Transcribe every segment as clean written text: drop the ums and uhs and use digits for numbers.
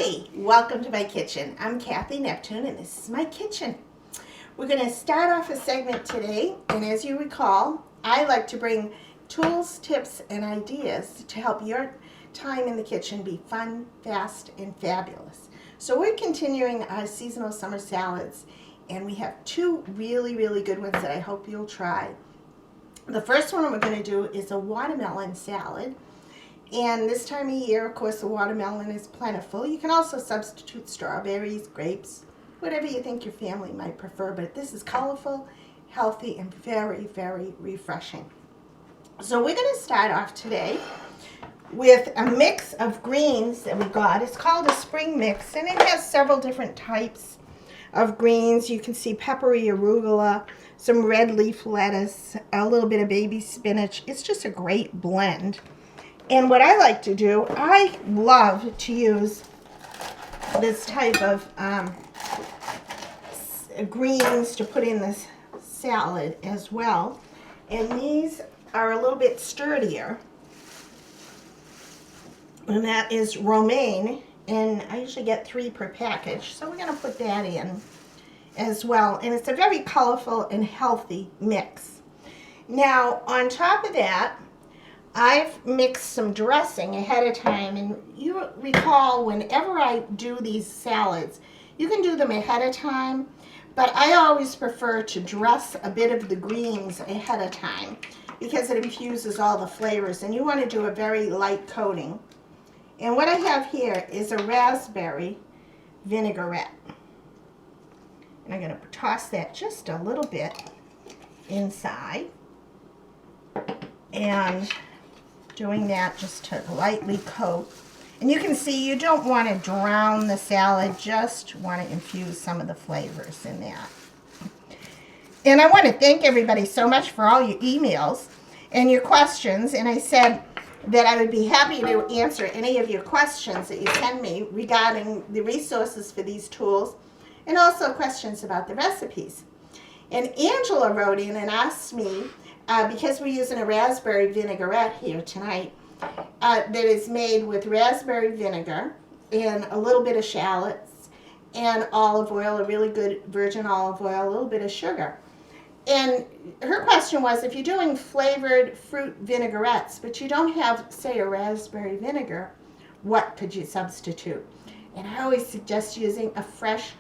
Hi, welcome to my kitchen. I'm Cathy Neptune and this is my kitchen. We're going to start off a segment today, and as you recall, I like to bring tools, tips, and ideas to help your time in the kitchen be fun, fast, and fabulous. So we're continuing our seasonal summer salads, and we have two really good ones that I hope you'll try. The first one we're going to do is a watermelon salad. And this time of year, of course, the watermelon is plentiful. You can also substitute strawberries, grapes, whatever you think your family might prefer. But this is colorful, healthy, and very refreshing. So we're going to start off today with a mix of greens that we got. It's called a spring mix, and it has several different types of greens. You can see peppery arugula, some red leaf lettuce, a little bit of baby spinach. It's just a great blend. And what I like to do, I love to use this type of greens to put in this salad as well. And these are a little bit sturdier. And that is romaine. And I usually get 3 per package. So we're going to put that in as well. And it's a very colorful and healthy mix. Now, on top of that, I've mixed some dressing ahead of time, and you recall whenever I do these salads, you can do them ahead of time, but I always prefer to dress a bit of the greens ahead of time because it infuses all the flavors, and you want to do a very light coating. And what I have here is a raspberry vinaigrette. And I'm going to toss that just a little bit inside, and doing that just to lightly coat. And you can see you don't want to drown the salad, just want to infuse some of the flavors in that. And I want to thank everybody so much for all your emails and your questions. And I said that I would be happy to answer any of your questions that you send me regarding the resources for these tools and also questions about the recipes. And Angela wrote in and asked me, because we're using a raspberry vinaigrette here tonight, that is made with raspberry vinegar and a little bit of shallots and olive oil, a really good virgin olive oil, a little bit of sugar. And her question was, if you're doing flavored fruit vinaigrettes, but you don't have, say, a raspberry vinegar, what could you substitute? And I always suggest using a fresh,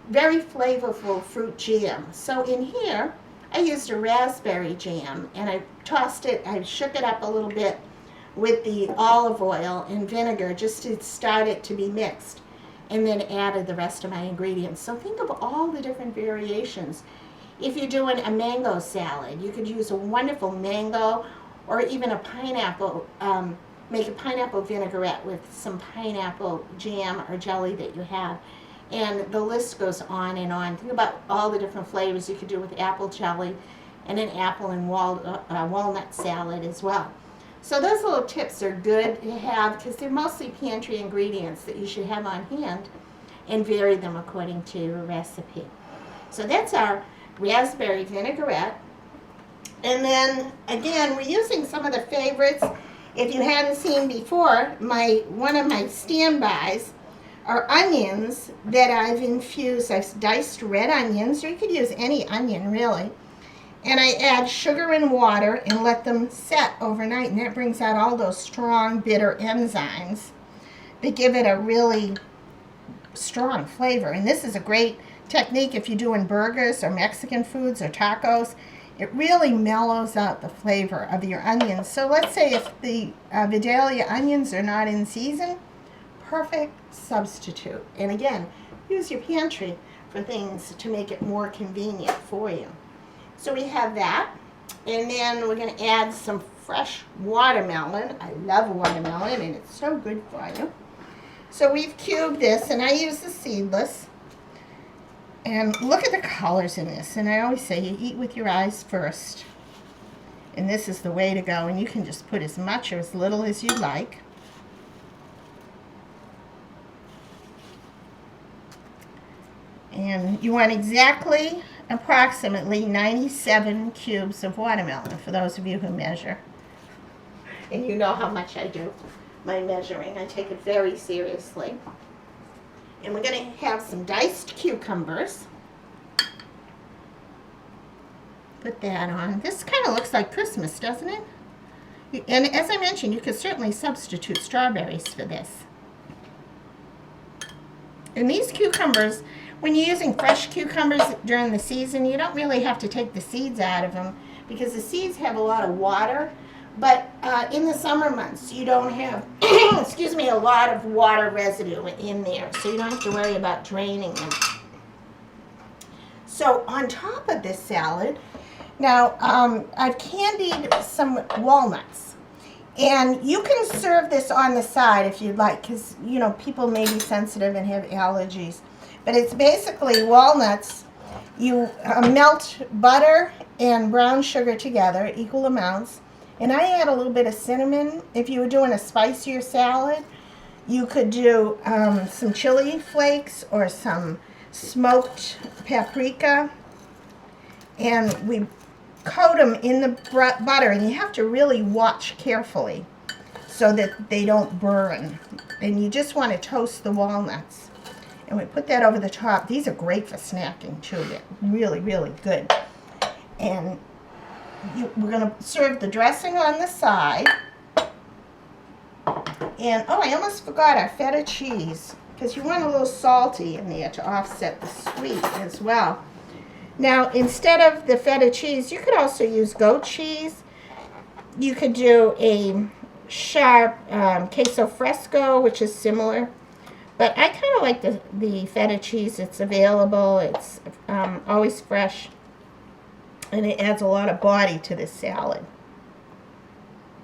very flavorful fruit jam. So in here, I used a raspberry jam, and I tossed it, I shook it up a little bit with the olive oil and vinegar just to start it to be mixed, and then added the rest of my ingredients. So think of all the different variations. If you're doing a mango salad, you could use a wonderful mango or even a pineapple, make a pineapple vinaigrette with some pineapple jam or jelly that you have. And the list goes on and on. Think about all the different flavors you could do with apple jelly and an apple and walnut salad as well. So those little tips are good to have because they're mostly pantry ingredients that you should have on hand and vary them according to your recipe. So that's our raspberry vinaigrette. And then again, we're using some of the favorites. If you hadn't seen before, one of my standbys are onions that I've infused. I've diced red onions, or you could use any onion really. And I add sugar and water and let them set overnight, and that brings out all those strong bitter enzymes that give it a really strong flavor. And this is a great technique if you're doing burgers or Mexican foods or tacos. It really mellows out the flavor of your onions. So let's say if the Vidalia onions are not in season, perfect substitute. And again, use your pantry for things to make it more convenient for you. So we have that, and then we're going to add some fresh watermelon. I love watermelon, and it's so good for you. So we've cubed this, and I use the seedless. And look at the colors in this. And I always say you eat with your eyes first. And this is the way to go. And you can just put as much or as little as you like. And you want exactly, approximately 97 cubes of watermelon, for those of you who measure. And you know how much I do my measuring. I take it very seriously. And we're going to have some diced cucumbers. Put that on. This kind of looks like Christmas, doesn't it? And as I mentioned, you could certainly substitute strawberries for this. And these cucumbers, when you're using fresh cucumbers during the season, you don't really have to take the seeds out of them because the seeds have a lot of water. But in the summer months, you don't have, excuse me, a lot of water residue in there, so you don't have to worry about draining them. So on top of this salad, now I've candied some walnuts. And you can serve this on the side if you'd like, because, you know, people may be sensitive and have allergies. But it's basically walnuts. You melt butter and brown sugar together, equal amounts. And I add a little bit of cinnamon. If you were doing a spicier salad, you could do some chili flakes or some smoked paprika. And we coat them in the butter, and you have to really watch carefully so that they don't burn. And you just want to toast the walnuts. And we put that over the top. These are great for snacking too. They're really, really good. And we're going to serve the dressing on the side. And, oh, I almost forgot our feta cheese, because you want a little salty in there to offset the sweet as well. Now, instead of the feta cheese, you could also use goat cheese. You could do a sharp queso fresco, which is similar. But I kind of like the feta cheese. It's available. It's always fresh. And it adds a lot of body to this salad.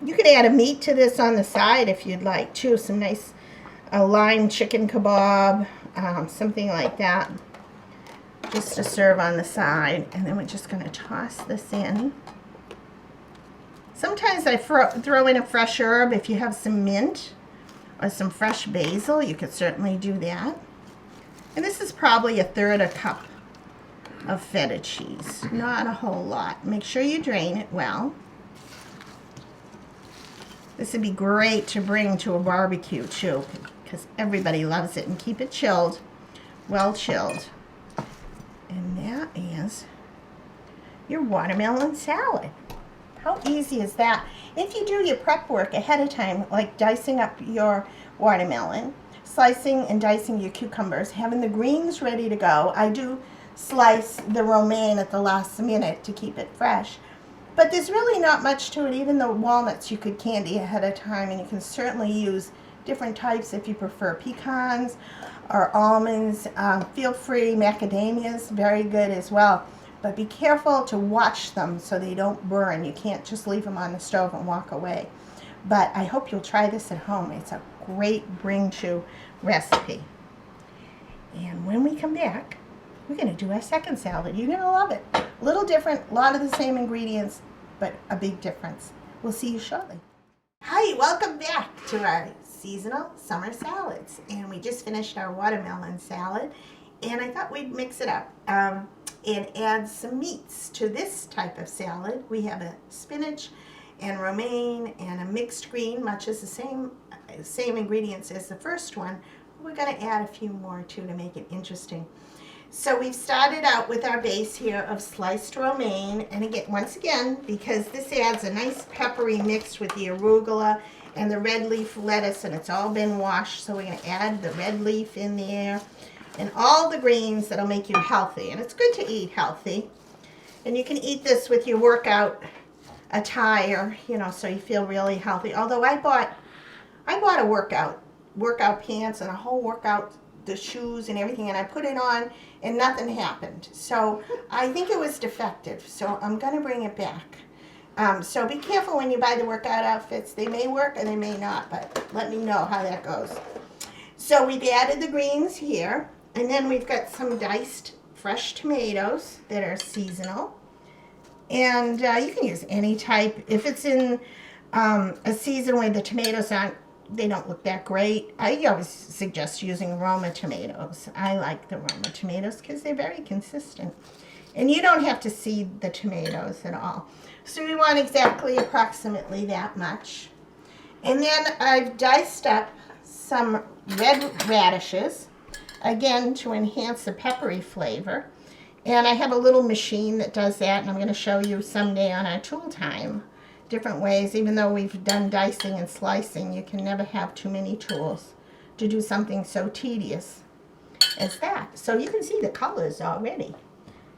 You could add a meat to this on the side if you'd like, too. Some nice lime chicken kebab, something like that. Just to serve on the side. And then we're just going to toss this in. Sometimes I throw in a fresh herb. If you have some mint or some fresh basil, you could certainly do that. And this is probably 1/3 a cup of feta cheese. Not a whole lot. Make sure you drain it well. This would be great to bring to a barbecue too, because everybody loves it. And keep it chilled, well chilled. And that is your watermelon salad. How easy is that? If you do your prep work ahead of time, like dicing up your watermelon, slicing and dicing your cucumbers, having the greens ready to go. I do slice the romaine at the last minute to keep it fresh. But there's really not much to it. Even the walnuts you could candy ahead of time, and you can certainly use different types if you prefer pecans or almonds. Feel free. Macadamias, very good as well. But be careful to watch them so they don't burn. You can't just leave them on the stove and walk away. But I hope you'll try this at home. It's a great bring-to recipe. And when we come back, we're going to do our second salad. You're going to love it. A little different, a lot of the same ingredients, but a big difference. We'll see you shortly. Hi, welcome back to our seasonal summer salads. And we just finished our watermelon salad. And I thought we'd mix it up and add some meats to this type of salad. We have a spinach and romaine and a mixed green, much as the same ingredients as the first one. We're going to add a few more too to make it interesting. So we've started out with our base here of sliced romaine, and again, once again, because this adds a nice peppery mix with the arugula and the red leaf lettuce, and it's all been washed, so we're going to add the red leaf in there and all the greens that'll make you healthy. And it's good to eat healthy, and you can eat this with your workout attire, you know, so you feel really healthy. Although I bought a workout pants and a whole workout, the shoes and everything, and I put it on and nothing happened. So I think it was defective. So I'm going to bring it back. So be careful when you buy the workout outfits. They may work and they may not, but let me know how that goes. So we've added the greens here, and then we've got some diced fresh tomatoes that are seasonal. And you can use any type. If it's in a season where the tomatoes they don't look that great, I always suggest using Roma tomatoes. I like the Roma tomatoes because they're very consistent. And you don't have to seed the tomatoes at all. So we want exactly approximately that much. And then I've diced up some red radishes. again, to enhance the peppery flavor. And I have a little machine that does that, and I'm going to show you someday on our tool time different ways. Even though we've done dicing and slicing, you can never have too many tools to do something so tedious as that. So you can see the colors already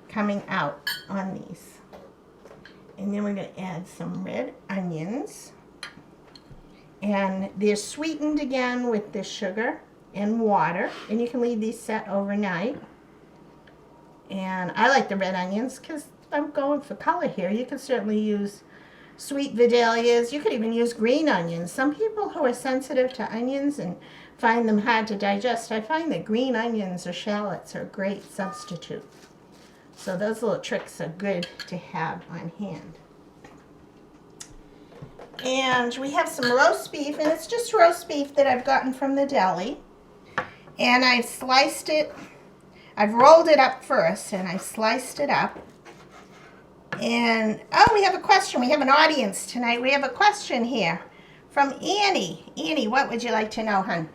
coming out on these. And then we're going to add some red onions. And they're sweetened again with the sugar and water. And you can leave these set overnight. And I like the red onions because I'm going for color here. You can certainly use sweet vidalias. You could even use green onions. Some people who are sensitive to onions and find them hard to digest, I find that green onions or shallots are a great substitute. So those little tricks are good to have on hand. And we have some roast beef, and it's just roast beef that I've gotten from the deli. And I've sliced it. I've rolled it up first, and I've sliced it up. And, oh, we have a question. We have an audience tonight. We have a question here from Annie. Annie, what would you like to know, hon?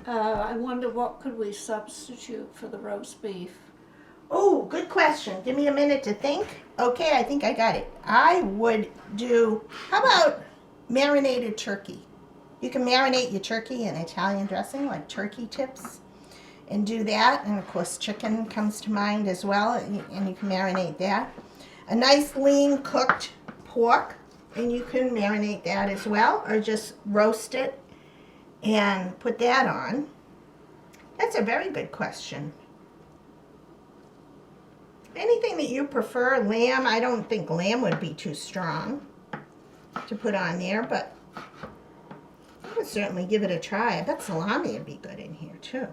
I wonder what could we substitute for the roast beef? Oh, good question. Give me a minute to think. Okay, I think I got it. I would do, how about marinated turkey? You can marinate your turkey in Italian dressing, like turkey tips, and do that. And of course, chicken comes to mind as well, and you can marinate that. A nice lean cooked pork, and you can marinate that as well, or just roast it and put that on. That's a very good question. Anything that you prefer, lamb, I don't think lamb would be too strong to put on there, but I would certainly give it a try. I bet salami would be good in here too.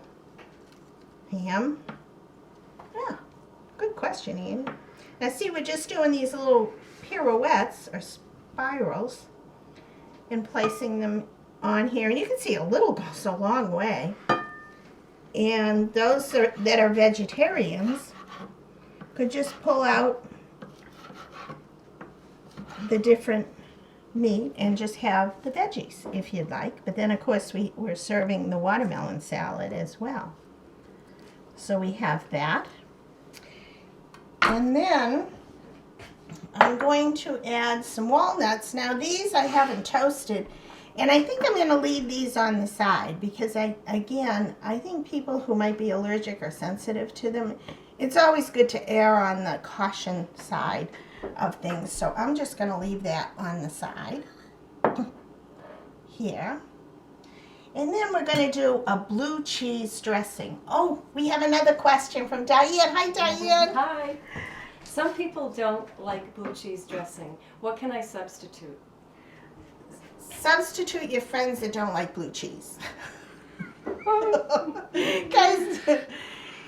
Ham. Yeah, good question, Ian. Now see, we're just doing these little pirouettes or spirals and placing them on here. And you can see a little goes a long way. And those that are vegetarians could just pull out the different meat and just have the veggies if you'd like. But then of course we're serving the watermelon salad as well. So we have that. And then I'm going to add some walnuts. Now these I haven't toasted, and I think I'm going to leave these on the side because I think people who might be allergic or sensitive to them, it's always good to err on the caution side of things. So I'm just going to leave that on the side here. And then we're going to do a blue cheese dressing. Oh, we have another question from Diane. Hi, Diane. Hi. Some people don't like blue cheese dressing. What can I substitute? Substitute your friends that don't like blue cheese. Guys,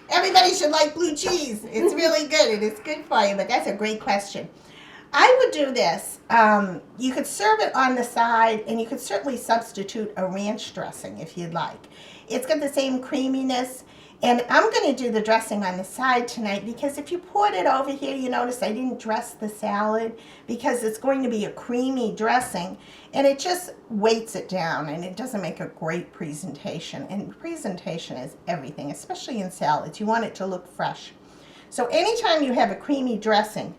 everybody should like blue cheese. It's really good and it's good for you, but that's a great question. I would do this. You could serve it on the side, and you could certainly substitute a ranch dressing if you'd like. It's got the same creaminess, and I'm going to do the dressing on the side tonight because if you poured it over here, you notice I didn't dress the salad because it's going to be a creamy dressing, and it just weights it down, and it doesn't make a great presentation. And presentation is everything, especially in salads. You want it to look fresh. So anytime you have a creamy dressing,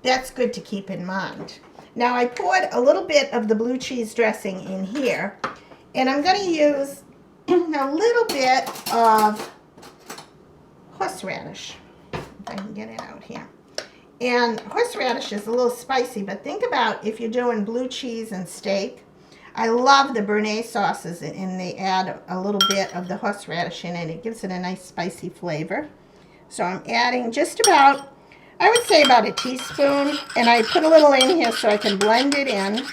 that's good to keep in mind. Now I poured a little bit of the blue cheese dressing in here, and I'm going to use a little bit of horseradish, if I can get it out here. And horseradish is a little spicy, but think about if you're doing blue cheese and steak. I love the Béarnaise sauces, and they add a little bit of the horseradish in it. It gives it a nice spicy flavor. So I'm adding just about, I would say about a teaspoon, and I put a little in here so I can blend it in.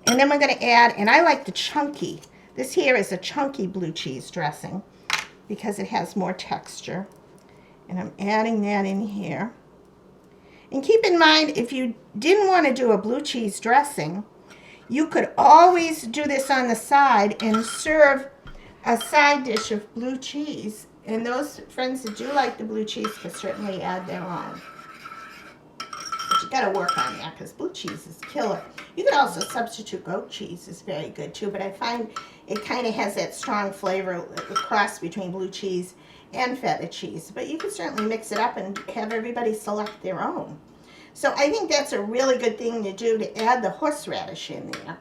And then we're going to add, and I like the chunky. This here is a chunky blue cheese dressing because it has more texture. And I'm adding that in here. And keep in mind, if you didn't want to do a blue cheese dressing, you could always do this on the side and serve a side dish of blue cheese. And those friends that do like the blue cheese could certainly add their own. but you got to work on that because blue cheese is killer. You could also substitute goat cheese, is very good too, but I find it kind of has that strong flavor, a cross between blue cheese and feta cheese. But you can certainly mix it up and have everybody select their own. So I think that's a really good thing to do, to add the horseradish in there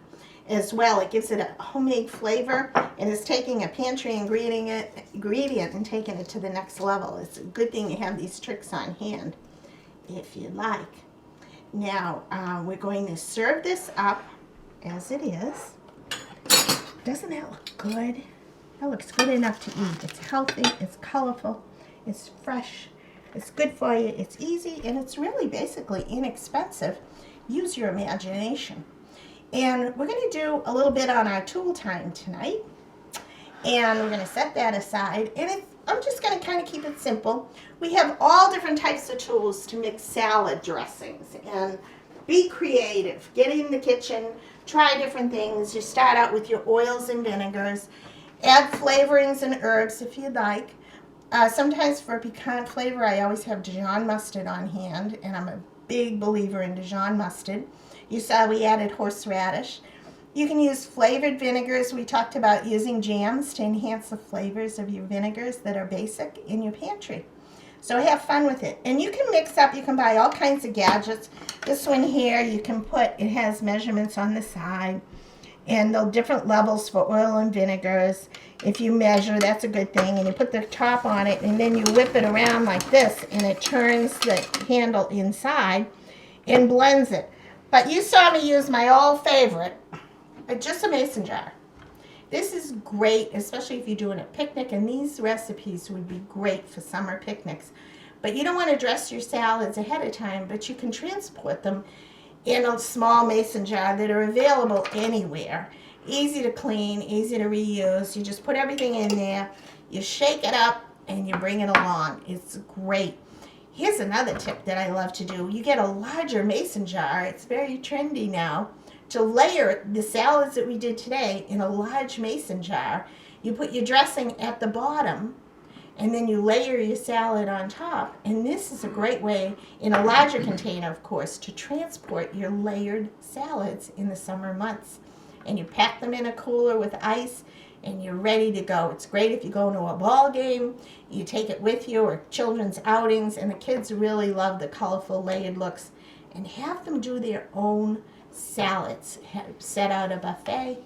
as well. It gives it a homemade flavor, and it's taking a pantry ingredient and taking it to the next level. It's a good thing to have these tricks on hand if you like. Now we're going to serve this up as it is. Doesn't that look good? That looks good enough to eat. It's healthy, it's colorful, it's fresh, it's good for you, it's easy, and it's really basically inexpensive. Use your imagination. And we're going to do a little bit on our tool time tonight. And we're going to set that aside. And I'm just going to kind of keep it simple. We have all different types of tools to mix salad dressings. And be creative. Get in the kitchen. Try different things. You start out with your oils and vinegars. Add flavorings and herbs if you'd like. Sometimes for piquant flavor, I always have Dijon mustard on hand. And I'm a big believer in Dijon mustard. You saw we added horseradish. You can use flavored vinegars. We talked about using jams to enhance the flavors of your vinegars that are basic in your pantry. So have fun with it. And you can mix up, you can buy all kinds of gadgets. This one here, you can put, it has measurements on the side. And the different levels for oil and vinegars. If you measure, that's a good thing. And you put the top on it, and then you whip it around like this, and it turns the handle inside and blends it. But you saw me use my old favorite, just a mason jar. This is great, especially if you're doing a picnic, and these recipes would be great for summer picnics. But you don't want to dress your salads ahead of time, but you can transport them in a small mason jar that are available anywhere. Easy to clean, easy to reuse. You just put everything in there, you shake it up, and you bring it along. It's great. Here's another tip that I love to do. You get a larger mason jar. It's very trendy now to layer the salads that we did today in a large mason jar. You put your dressing at the bottom, and then you layer your salad on top. And this is a great way, in a larger container, of course, to transport your layered salads in the summer months. And you pack them in a cooler with ice, and you're ready to go. It's great if you go to a ball game, you take it with you, or children's outings, and the kids really love the colorful layered looks. And have them do their own salads. Set out a buffet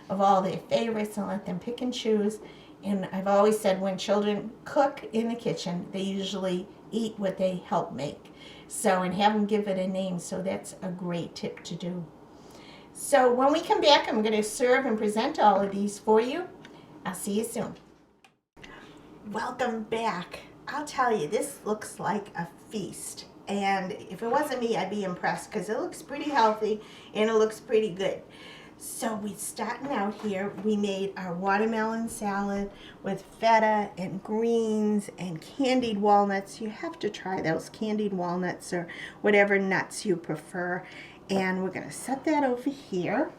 of all their favorites and let them pick and choose. And I've always said when children cook in the kitchen, they usually eat what they help make. So, and have them give it a name. So that's a great tip to do. So when we come back, I'm going to serve and present all of these for you. I'll see you soon. Welcome back. I'll tell you, this looks like a feast. And if it wasn't me, I'd be impressed because it looks pretty healthy and it looks pretty good. So we're starting out here. We made our watermelon salad with feta and greens and candied walnuts. You have to try those candied walnuts or whatever nuts you prefer. And we're going to set that over here.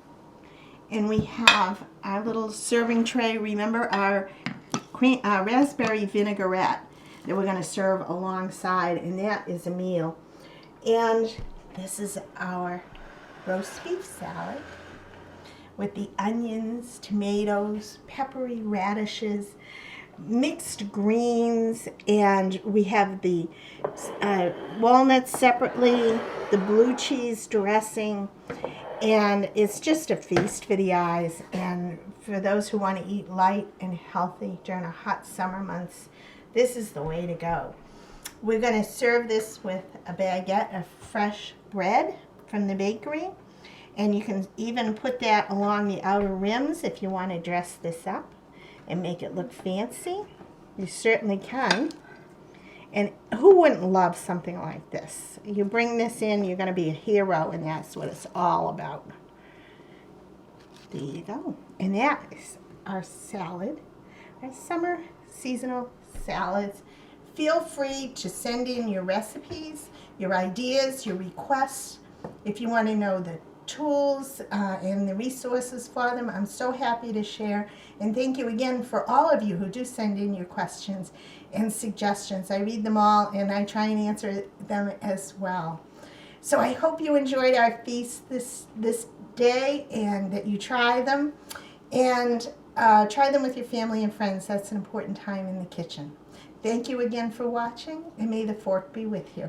And we have our little serving tray. Remember our raspberry vinaigrette that we're going to serve alongside. And that is a meal. And this is our roast beef salad with the onions, tomatoes, peppery radishes, mixed greens, and we have the walnuts separately, the blue cheese dressing, and it's just a feast for the eyes. And for those who want to eat light and healthy during a hot summer months, this is the way to go. We're going to serve this with a baguette of fresh bread from the bakery. And you can even put that along the outer rims if you want to dress this up and make it look fancy. You certainly can. And who wouldn't love something like this? You bring this in, you're going to be a hero, and that's what it's all about. There you go. And that is our salad, our summer seasonal salads. Feel free to send in your recipes, your ideas, your requests. If you want to know the tools and the resources for them, I'm so happy to share. And thank you again for all of you who do send in your questions and suggestions. I read them all and I try and answer them as well. So I hope you enjoyed our feast this day and that you try them. And try them with your family and friends. That's an important time in the kitchen. Thank you again for watching, and may the fork be with you.